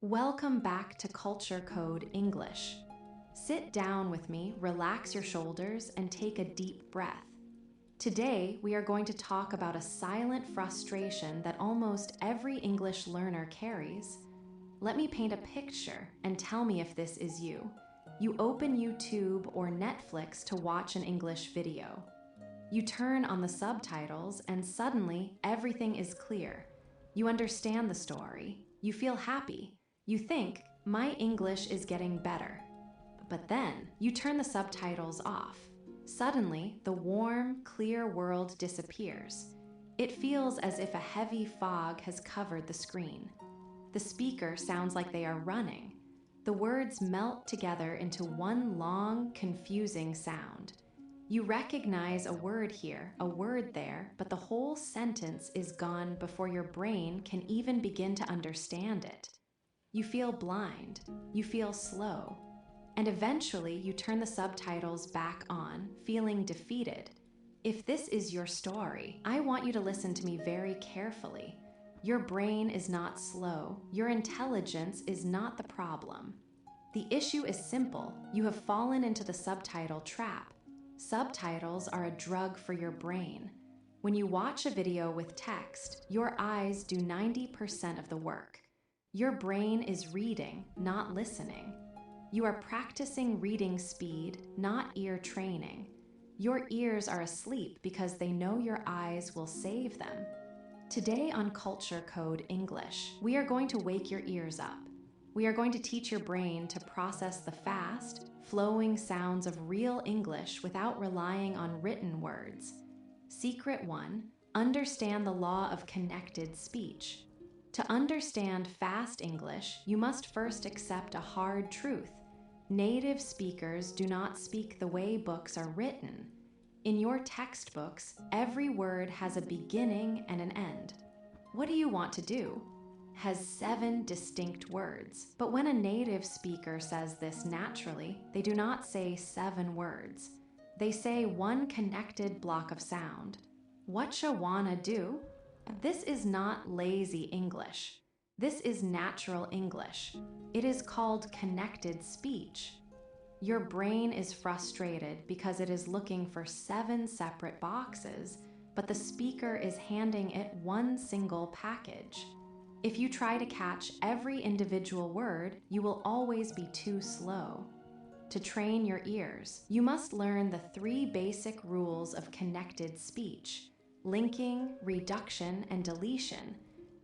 Welcome back to Culture Code English. Sit down with me, relax your shoulders, and take a deep breath. Today, we are going to talk about a silent frustration that almost every English learner carries. Let me paint a picture and tell me if this is you. You open YouTube or Netflix to watch an English video. You turn on the subtitles and suddenly everything is clear. You understand the story. You feel happy. You think, my English is getting better. But then, you turn the subtitles off. Suddenly, the warm, clear world disappears. It feels as if a heavy fog has covered the screen. The speaker sounds like they are running. The words melt together into one long, confusing sound. You recognize a word here, a word there, but the whole sentence is gone before your brain can even begin to understand it. You feel blind, you feel slow, and eventually you turn the subtitles back on, feeling defeated. If this is your story, I want you to listen to me very carefully. Your brain is not slow, your intelligence is not the problem. The issue is simple. You have fallen into the subtitle trap. Subtitles are a drug for your brain. When you watch a video with text, your eyes do 90% of the work. Your brain is reading, not listening. You are practicing reading speed, not ear training. Your ears are asleep because they know your eyes will save them. Today on Culture Code English, we are going to wake your ears up. We are going to teach your brain to process the fast, flowing sounds of real English without relying on written words. Secret 1. Understand the law of connected speech. To understand fast English, you must first accept a hard truth. Native speakers do not speak the way books are written. In your textbooks, every word has a beginning and an end. What do you want to do? Has 7 distinct words. But when a native speaker says this naturally, they do not say 7 words. They say one connected block of sound. Whatcha wanna do? This is not lazy English. This is natural English. It is called connected speech. Your brain is frustrated because it is looking for 7 separate boxes, but the speaker is handing it one single package. If you try to catch every individual word, you will always be too slow. To train your ears, you must learn the 3 basic rules of connected speech: linking, reduction, and deletion.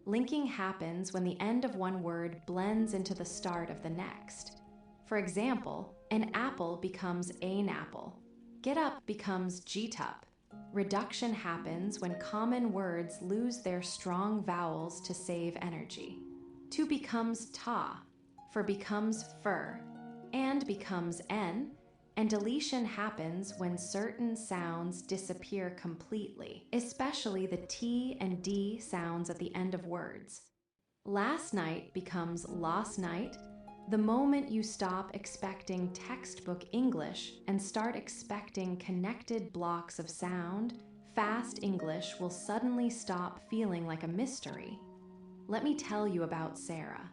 Linking happens when the end of one word blends into the start of the next. For example, an apple becomes an apple. Get up becomes get up. Reduction happens when common words lose their strong vowels to save energy. To becomes ta, for becomes fur, and becomes n, and deletion happens when certain sounds disappear completely, especially the T and D sounds at the end of words. Last night becomes last night. The moment you stop expecting textbook English and start expecting connected blocks of sound, fast English will suddenly stop feeling like a mystery. Let me tell you about Sarah.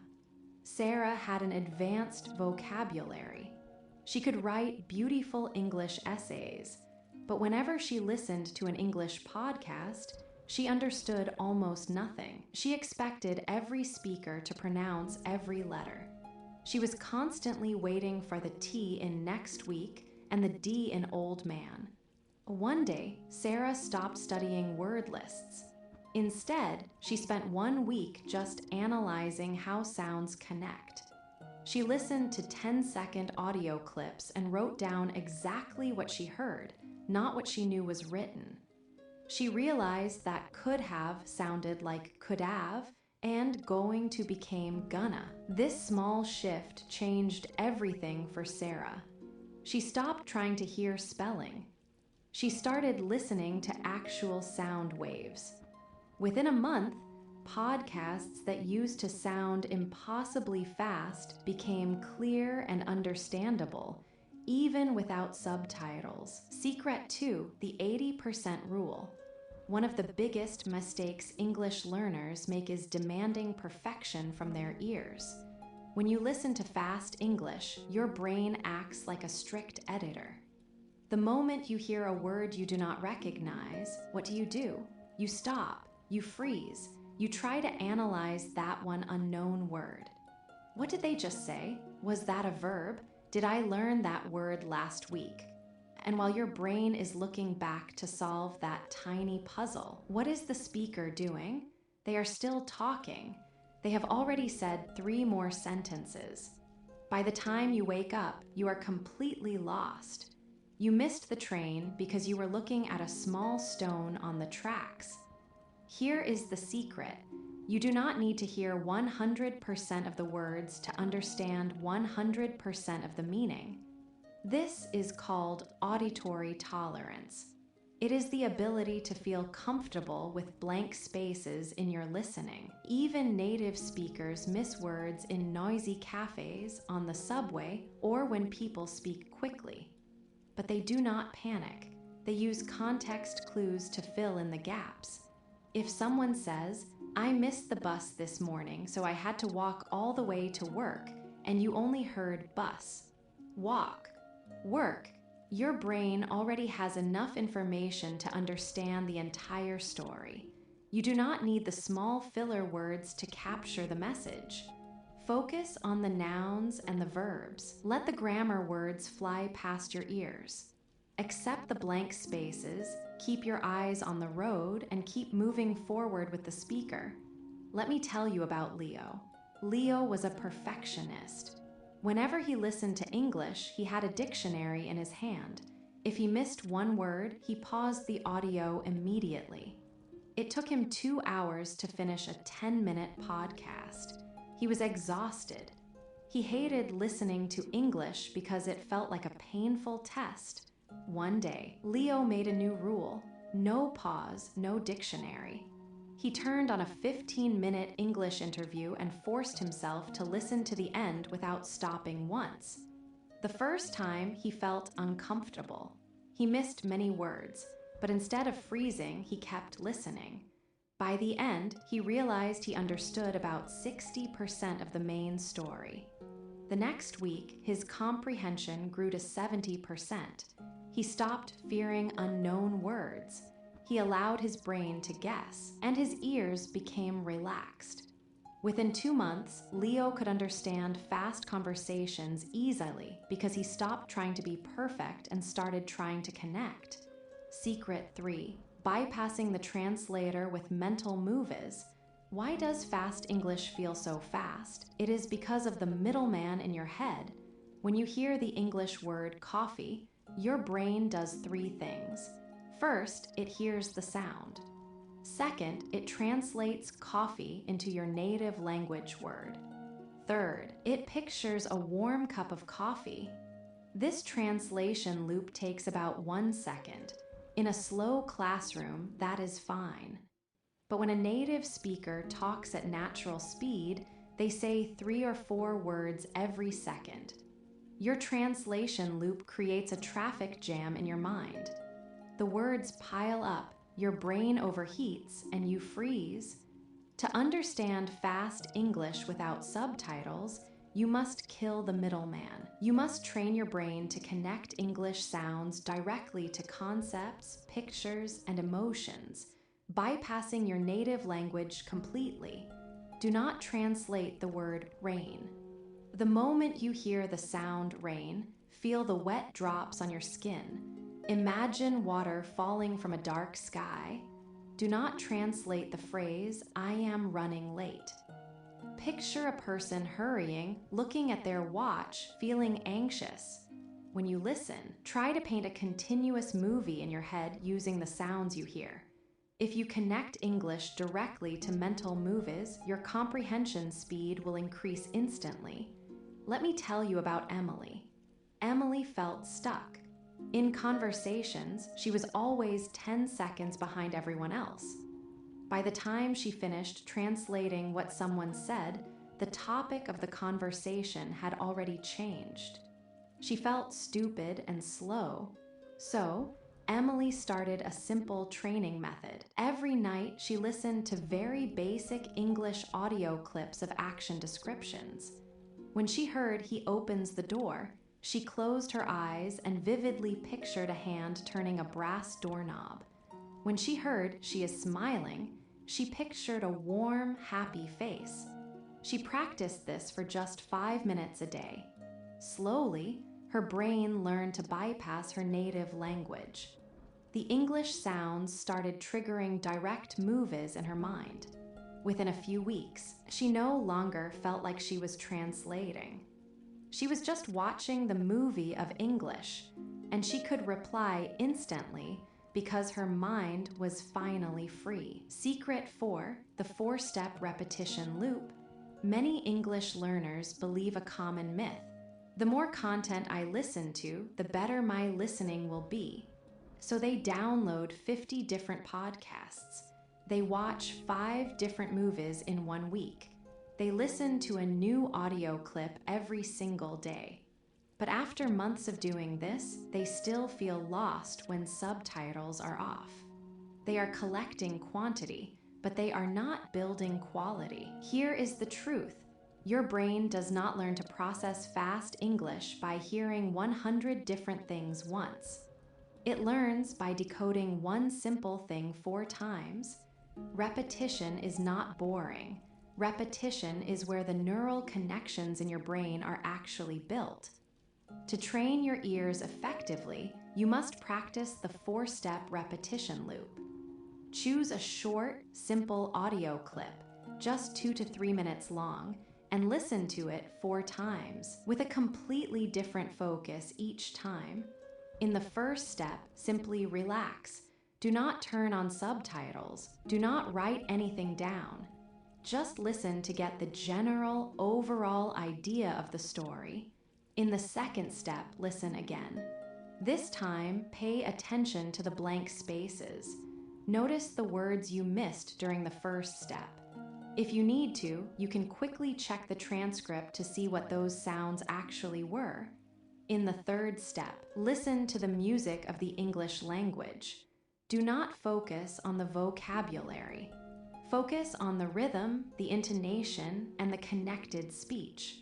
Sarah had an advanced vocabulary. She could write beautiful English essays, but whenever she listened to an English podcast, she understood almost nothing. She expected every speaker to pronounce every letter. She was constantly waiting for the T in next week and the D in old man. One day, Sarah stopped studying word lists. Instead, she spent 1 week just analyzing how sounds connect. She listened to 10-second audio clips and wrote down exactly what she heard, not what she knew was written. She realized that could have sounded like could have, and going to became gonna. This small shift changed everything for Sarah. She stopped trying to hear spelling. She started listening to actual sound waves. Within a month, podcasts that used to sound impossibly fast became clear and understandable, even without subtitles. Secret 2, the 80% rule. One of the biggest mistakes English learners make is demanding perfection from their ears. When you listen to fast English, your brain acts like a strict editor. The moment you hear a word you do not recognize, what do? You stop, you freeze, you try to analyze that one unknown word. What did they just say? Was that a verb? Did I learn that word last week? And while your brain is looking back to solve that tiny puzzle, what is the speaker doing? They are still talking. They have already said 3 more sentences. By the time you wake up, you are completely lost. You missed the train because you were looking at a small stone on the tracks. Here is the secret. You do not need to hear 100% of the words to understand 100% of the meaning. This is called auditory tolerance. It is the ability to feel comfortable with blank spaces in your listening. Even native speakers miss words in noisy cafes, on the subway, or when people speak quickly. But they do not panic. They use context clues to fill in the gaps. If someone says, "I missed the bus this morning, so I had to walk all the way to work," and you only heard bus, walk, work, your brain already has enough information to understand the entire story. You do not need the small filler words to capture the message. Focus on the nouns and the verbs. Let the grammar words fly past your ears. Accept the blank spaces, keep your eyes on the road, and keep moving forward with the speaker. Let me tell you about Leo. Leo was a perfectionist. Whenever he listened to English, he had a dictionary in his hand. If he missed one word, he paused the audio immediately. It took him 2 hours to finish a 10-minute podcast. He was exhausted. He hated listening to English because it felt like a painful test. One day, Leo made a new rule: no pause, no dictionary. He turned on a 15-minute English interview and forced himself to listen to the end without stopping once. The first time, he felt uncomfortable. He missed many words, but instead of freezing, he kept listening. By the end, he realized he understood about 60% of the main story. The next week, his comprehension grew to 70%. He stopped fearing unknown words. He allowed his brain to guess, and his ears became relaxed. Within 2 months, Leo could understand fast conversations easily because he stopped trying to be perfect and started trying to connect. Secret 3. Bypassing the translator with mental moves. Why does fast English feel so fast? It is because of the middleman in your head. When you hear the English word coffee, your brain does 3 things. First, it hears the sound. Second, it translates coffee into your native language word. Third, it pictures a warm cup of coffee. This translation loop takes about 1 second. In a slow classroom, that is fine. But when a native speaker talks at natural speed, they say 3 or 4 words every second. Your translation loop creates a traffic jam in your mind. The words pile up, your brain overheats, and you freeze. To understand fast English without subtitles, you must kill the middleman. You must train your brain to connect English sounds directly to concepts, pictures, and emotions, bypassing your native language completely. Do not translate the word rain. The moment you hear the sound rain, feel the wet drops on your skin. Imagine water falling from a dark sky. Do not translate the phrase, "I am running late." Picture a person hurrying, looking at their watch, feeling anxious. When you listen, try to paint a continuous movie in your head using the sounds you hear. If you connect English directly to mental moves, your comprehension speed will increase instantly. Let me tell you about Emily. Emily felt stuck. In conversations, she was always 10 seconds behind everyone else. By the time she finished translating what someone said, the topic of the conversation had already changed. She felt stupid and slow. So, Emily started a simple training method. Every night, she listened to very basic English audio clips of action descriptions. When she heard he opens the door, she closed her eyes and vividly pictured a hand turning a brass doorknob. When she heard she is smiling, she pictured a warm, happy face. She practiced this for just 5 minutes a day. Slowly, her brain learned to bypass her native language. The English sounds started triggering direct moves in her mind. Within a few weeks, she no longer felt like she was translating. She was just watching the movie of English, and she could reply instantly because her mind was finally free. Secret 4, the 4-step repetition loop. Many English learners believe a common myth. The more content I listen to, the better my listening will be. So they download 50 different podcasts. They watch 5 different movies in 1 week. They listen to a new audio clip every single day. But after months of doing this, they still feel lost when subtitles are off. They are collecting quantity, but they are not building quality. Here is the truth. Your brain does not learn to process fast English by hearing 100 different things once. It learns by decoding one simple thing 4 times. Repetition is not boring. Repetition is where the neural connections in your brain are actually built. To train your ears effectively, you must practice the 4-step repetition loop. Choose a short, simple audio clip, just 2 to 3 minutes long, and listen to it 4 times, with a completely different focus each time. In the first step, simply relax. Do not turn on subtitles. Do not write anything down. Just listen to get the general, overall idea of the story. In the second step, listen again. This time, pay attention to the blank spaces. Notice the words you missed during the first step. If you need to, you can quickly check the transcript to see what those sounds actually were. In the third step, listen to the music of the English language. Do not focus on the vocabulary. Focus on the rhythm, the intonation, and the connected speech.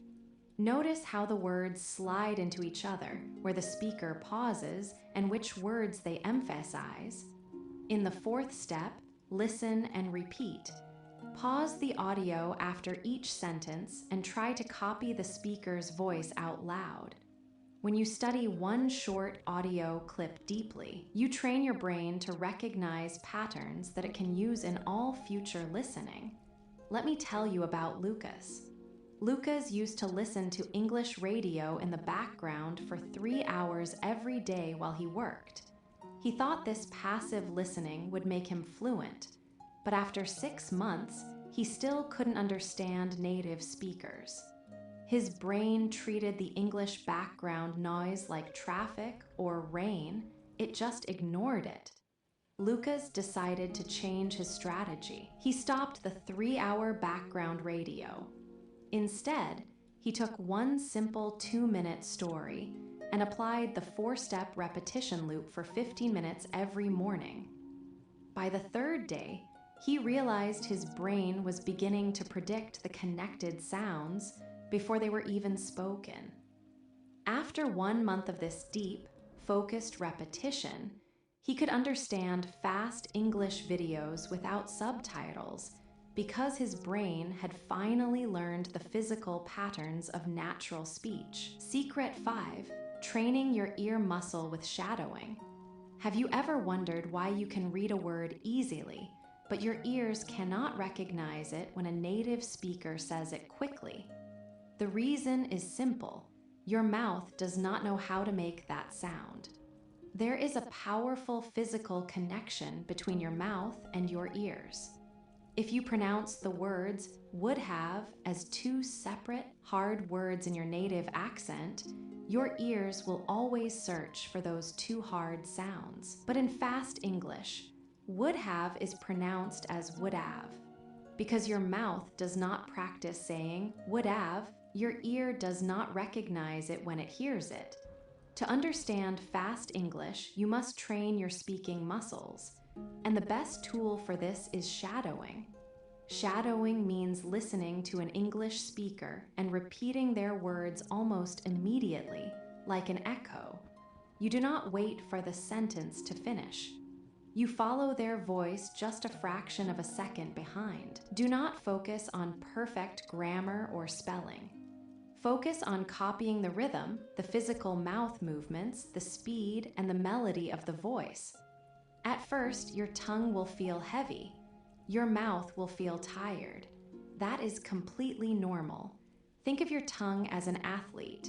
Notice how the words slide into each other, where the speaker pauses, and which words they emphasize. In the fourth step, listen and repeat. Pause the audio after each sentence and try to copy the speaker's voice out loud. When you study one short audio clip deeply, you train your brain to recognize patterns that it can use in all future listening. Let me tell you about Lucas. Lucas used to listen to English radio in the background for 3 hours every day while he worked. He thought this passive listening would make him fluent, but after 6 months, he still couldn't understand native speakers. His brain treated the English background noise like traffic or rain. It just ignored it. Lucas decided to change his strategy. He stopped the 3-hour background radio. Instead, he took one simple 2-minute story and applied the 4-step repetition loop for 15 minutes every morning. By the third day, he realized his brain was beginning to predict the connected sounds before they were even spoken. After 1 month of this deep, focused repetition, he could understand fast English videos without subtitles because his brain had finally learned the physical patterns of natural speech. Secret 5, training your ear muscle with shadowing. Have you ever wondered why you can read a word easily, but your ears cannot recognize it when a native speaker says it quickly? The reason is simple. Your mouth does not know how to make that sound. There is a powerful physical connection between your mouth and your ears. If you pronounce the words would have as 2 separate, hard words in your native accent, your ears will always search for those 2 hard sounds. But in fast English, would have is pronounced as would have. Because your mouth does not practice saying would have, your ear does not recognize it when it hears it. To understand fast English, you must train your speaking muscles, and the best tool for this is shadowing. Shadowing means listening to an English speaker and repeating their words almost immediately, like an echo. You do not wait for the sentence to finish. You follow their voice just a fraction of a second behind. Do not focus on perfect grammar or spelling. Focus on copying the rhythm, the physical mouth movements, the speed, and the melody of the voice. At first, your tongue will feel heavy. Your mouth will feel tired. That is completely normal. Think of your tongue as an athlete.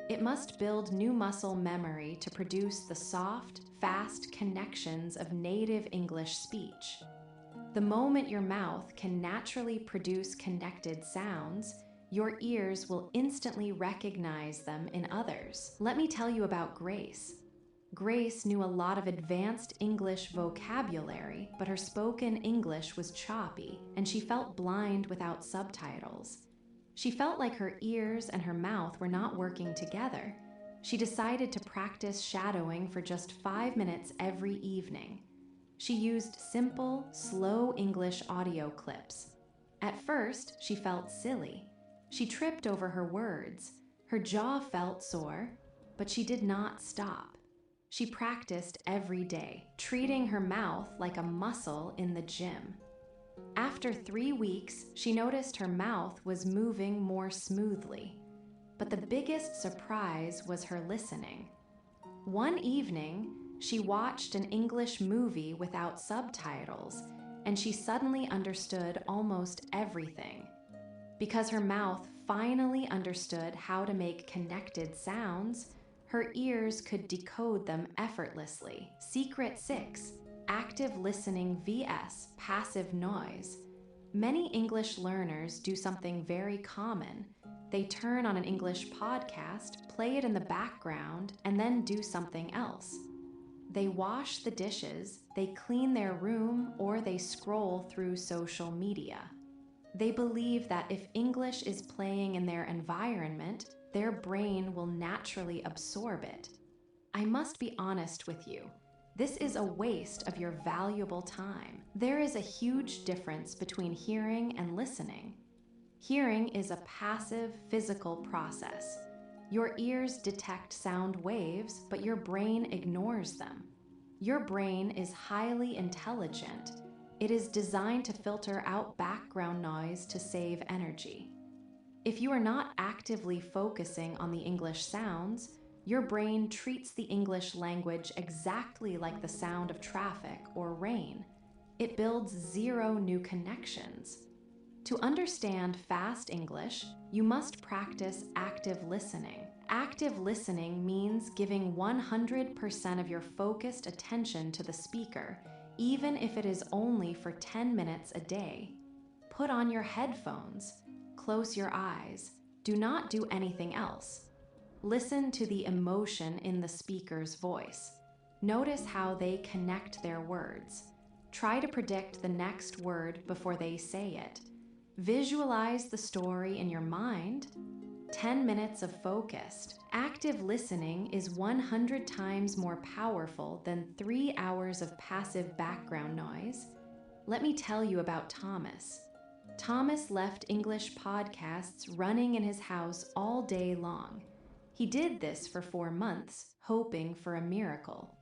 It must build new muscle memory to produce the soft, fast connections of native English speech. The moment your mouth can naturally produce connected sounds, your ears will instantly recognize them in others. Let me tell you about Grace. Grace knew a lot of advanced English vocabulary, but her spoken English was choppy, and she felt blind without subtitles. She felt like her ears and her mouth were not working together. She decided to practice shadowing for just 5 minutes every evening. She used simple, slow English audio clips. At first, she felt silly. She tripped over her words. Her jaw felt sore, but she did not stop. She practiced every day, treating her mouth like a muscle in the gym. After 3 weeks, she noticed her mouth was moving more smoothly. But the biggest surprise was her listening. One evening, she watched an English movie without subtitles, and she suddenly understood almost everything. Because her mouth finally understood how to make connected sounds, her ears could decode them effortlessly. Secret 6. Active listening vs. passive noise. Many English learners do something very common. They turn on an English podcast, play it in the background, and then do something else. They wash the dishes, they clean their room, or they scroll through social media. They believe that if English is playing in their environment, their brain will naturally absorb it. I must be honest with you. This is a waste of your valuable time. There is a huge difference between hearing and listening. Hearing is a passive, physical process. Your ears detect sound waves, but your brain ignores them. Your brain is highly intelligent. It is designed to filter out background noise to save energy. If you are not actively focusing on the English sounds, your brain treats the English language exactly like the sound of traffic or rain. It builds zero new connections. To understand fast English, you must practice active listening. Active listening means giving 100% of your focused attention to the speaker, even if it is only for 10 minutes a day. Put on your headphones. Close your eyes. Do not do anything else. Listen to the emotion in the speaker's voice. Notice how they connect their words. Try to predict the next word before they say it. Visualize the story in your mind. 10 minutes of focused, active listening is 100 times more powerful than 3 hours of passive background noise. Let me tell you about Thomas. Thomas left English podcasts running in his house all day long. He did this for 4 months, hoping for a miracle.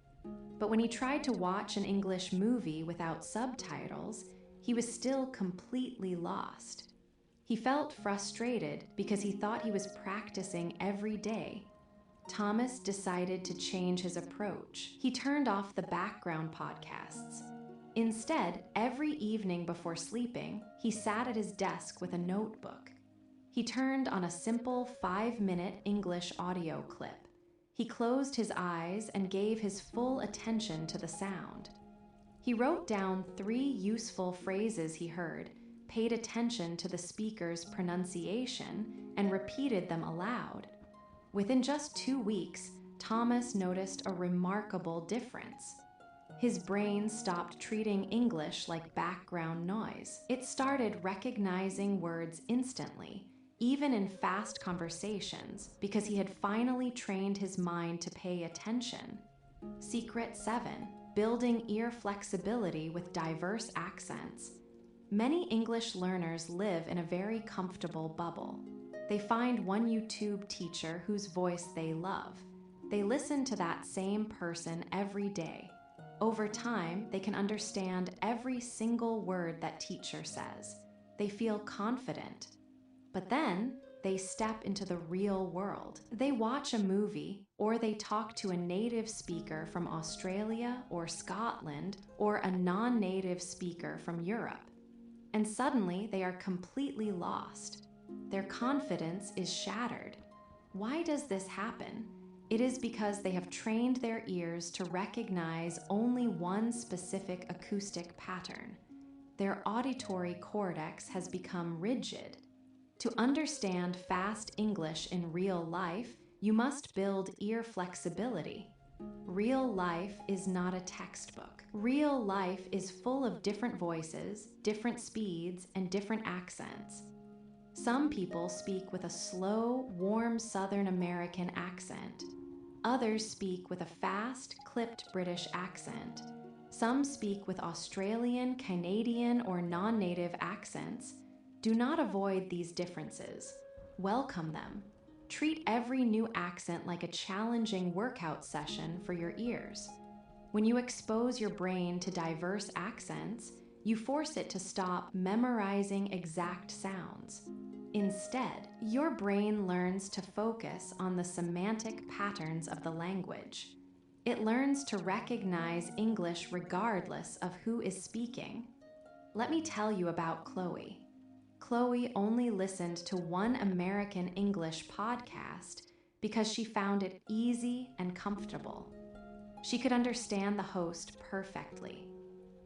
But when he tried to watch an English movie without subtitles, he was still completely lost. He felt frustrated because he thought he was practicing every day. Thomas decided to change his approach. He turned off the background podcasts. Instead, every evening before sleeping, he sat at his desk with a notebook. He turned on a simple 5-minute English audio clip. He closed his eyes and gave his full attention to the sound. He wrote down 3 useful phrases he heard, paid attention to the speaker's pronunciation, and repeated them aloud. Within just 2 weeks, Thomas noticed a remarkable difference. His brain stopped treating English like background noise. It started recognizing words instantly, even in fast conversations, because he had finally trained his mind to pay attention. Secret 7. Building ear flexibility with diverse accents. Many English learners live in a very comfortable bubble. They find one YouTube teacher whose voice they love. They listen to that same person every day. Over time, they can understand every single word that teacher says. They feel confident. But then, they step into the real world. They watch a movie, or they talk to a native speaker from Australia or Scotland, or a non-native speaker from Europe. And suddenly, they are completely lost. Their confidence is shattered. Why does this happen? It is because they have trained their ears to recognize only one specific acoustic pattern. Their auditory cortex has become rigid. To understand fast English in real life, you must build ear flexibility. Real life is not a textbook. Real life is full of different voices, different speeds, and different accents. Some people speak with a slow, warm Southern American accent. Others speak with a fast, clipped British accent. Some speak with Australian, Canadian, or non-native accents. Do not avoid these differences. Welcome them. Treat every new accent like a challenging workout session for your ears. When you expose your brain to diverse accents, you force it to stop memorizing exact sounds. Instead, your brain learns to focus on the semantic patterns of the language. It learns to recognize English regardless of who is speaking. Let me tell you about Chloe. Chloe only listened to one American English podcast because she found it easy and comfortable. She could understand the host perfectly.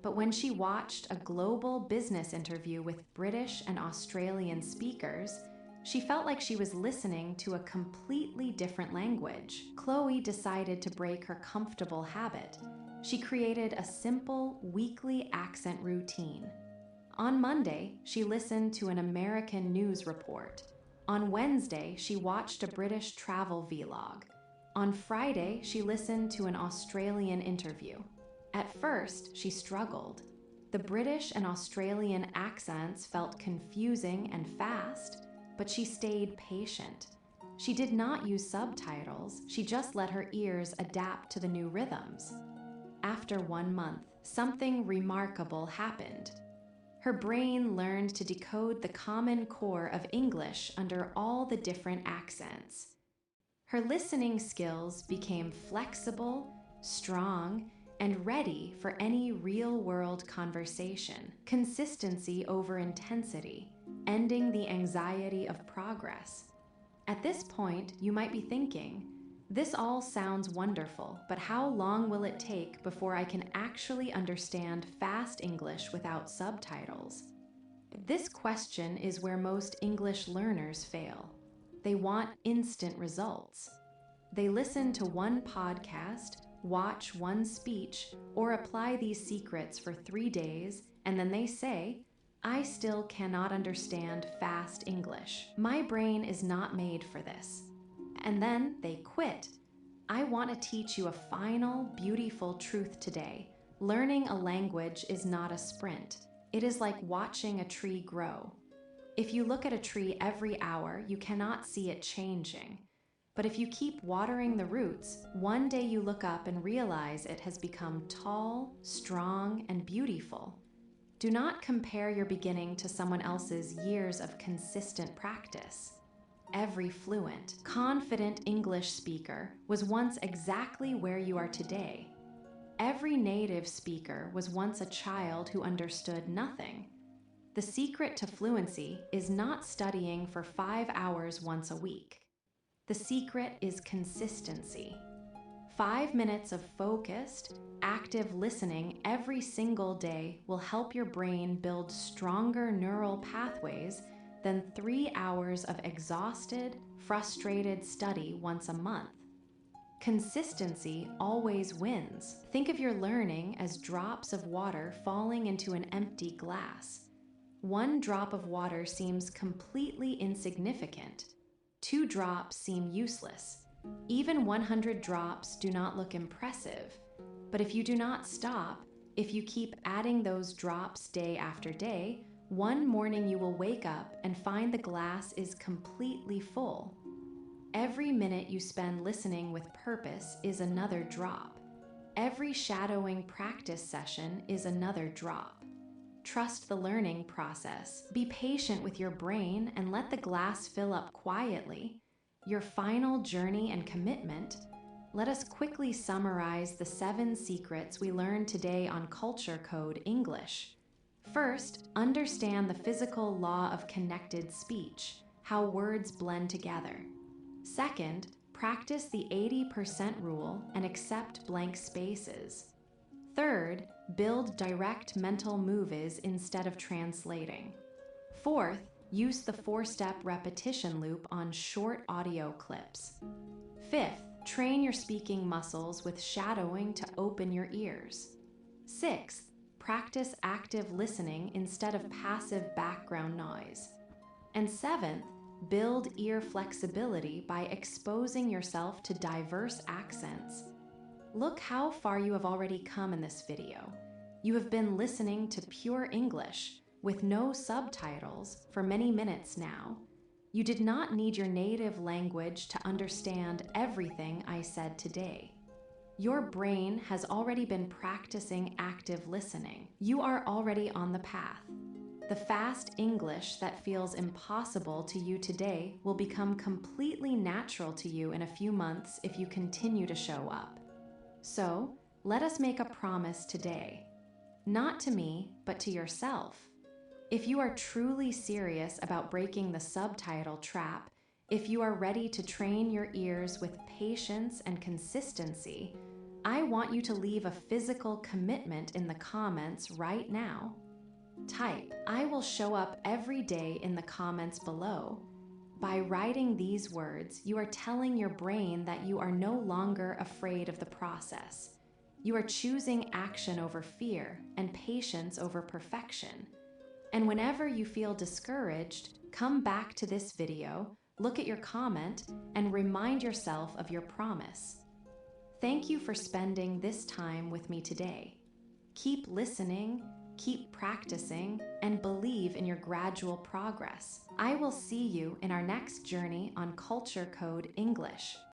But when she watched a global business interview with British and Australian speakers, she felt like she was listening to a completely different language. Chloe decided to break her comfortable habit. She created a simple weekly accent routine. On Monday, she listened to an American news report. On Wednesday, she watched a British travel vlog. On Friday, she listened to an Australian interview. At first, she struggled. The British and Australian accents felt confusing and fast, but she stayed patient. She did not use subtitles, she just let her ears adapt to the new rhythms. After 1 month, something remarkable happened. Her brain learned to decode the common core of English under all the different accents. Her listening skills became flexible, strong, and ready for any real-world conversation. Consistency over intensity, ending the anxiety of progress. At this point, you might be thinking, this all sounds wonderful, but how long will it take before I can actually understand fast English without subtitles? This question is where most English learners fail. They want instant results. They listen to one podcast, watch one speech, or apply these secrets for 3 days, and then they say, I still cannot understand fast English. My brain is not made for this. And then they quit. I want to teach you a final, beautiful truth today. Learning a language is not a sprint. It is like watching a tree grow. If you look at a tree every hour, you cannot see it changing. But if you keep watering the roots, one day you look up and realize it has become tall, strong, and beautiful. Do not compare your beginning to someone else's years of consistent practice. Every fluent, confident English speaker was once exactly where you are today. Every native speaker was once a child who understood nothing. The secret to fluency is not studying for 5 hours once a week. The secret is consistency. 5 minutes of focused, active listening every single day will help your brain build stronger neural pathways than 3 hours of exhausted, frustrated study once a month. Consistency always wins. Think of your learning as drops of water falling into an empty glass. 1 drop of water seems completely insignificant. 2 drops seem useless. Even 100 drops do not look impressive. But if you do not stop, if you keep adding those drops day after day, One morning you will wake up and find the glass is completely full. Every minute you spend listening with purpose is another drop. Every shadowing practice session is another drop. Trust the learning process. Be patient with your brain and let the glass fill up quietly. Your final journey and commitment. Let us quickly summarize the 7 secrets we learned today on Culture Code English. First, understand the physical law of connected speech, how words blend together. Second, practice the 80% rule and accept blank spaces. Third, build direct mental moves instead of translating. Fourth, use the 4-step repetition loop on short audio clips. Fifth, train your speaking muscles with shadowing to open your ears. Sixth, practice active listening instead of passive background noise. And seventh, build ear flexibility by exposing yourself to diverse accents. Look how far you have already come in this video. You have been listening to pure English with no subtitles for many minutes now. You did not need your native language to understand everything I said today. Your brain has already been practicing active listening. You are already on the path. The fast English that feels impossible to you today will become completely natural to you in a few months if you continue to show up. So, let us make a promise today. Not to me, but to yourself. If you are truly serious about breaking the subtitle trap, if you are ready to train your ears with patience and consistency, I want you to leave a physical commitment in the comments right now. Type, "I will show up every day" in the comments below. By writing these words, you are telling your brain that you are no longer afraid of the process. You are choosing action over fear and patience over perfection. And whenever you feel discouraged, come back to this video, look at your comment, and remind yourself of your promise. Thank you for spending this time with me today. Keep listening, keep practicing, and believe in your gradual progress. I will see you in our next journey on Culture Code English.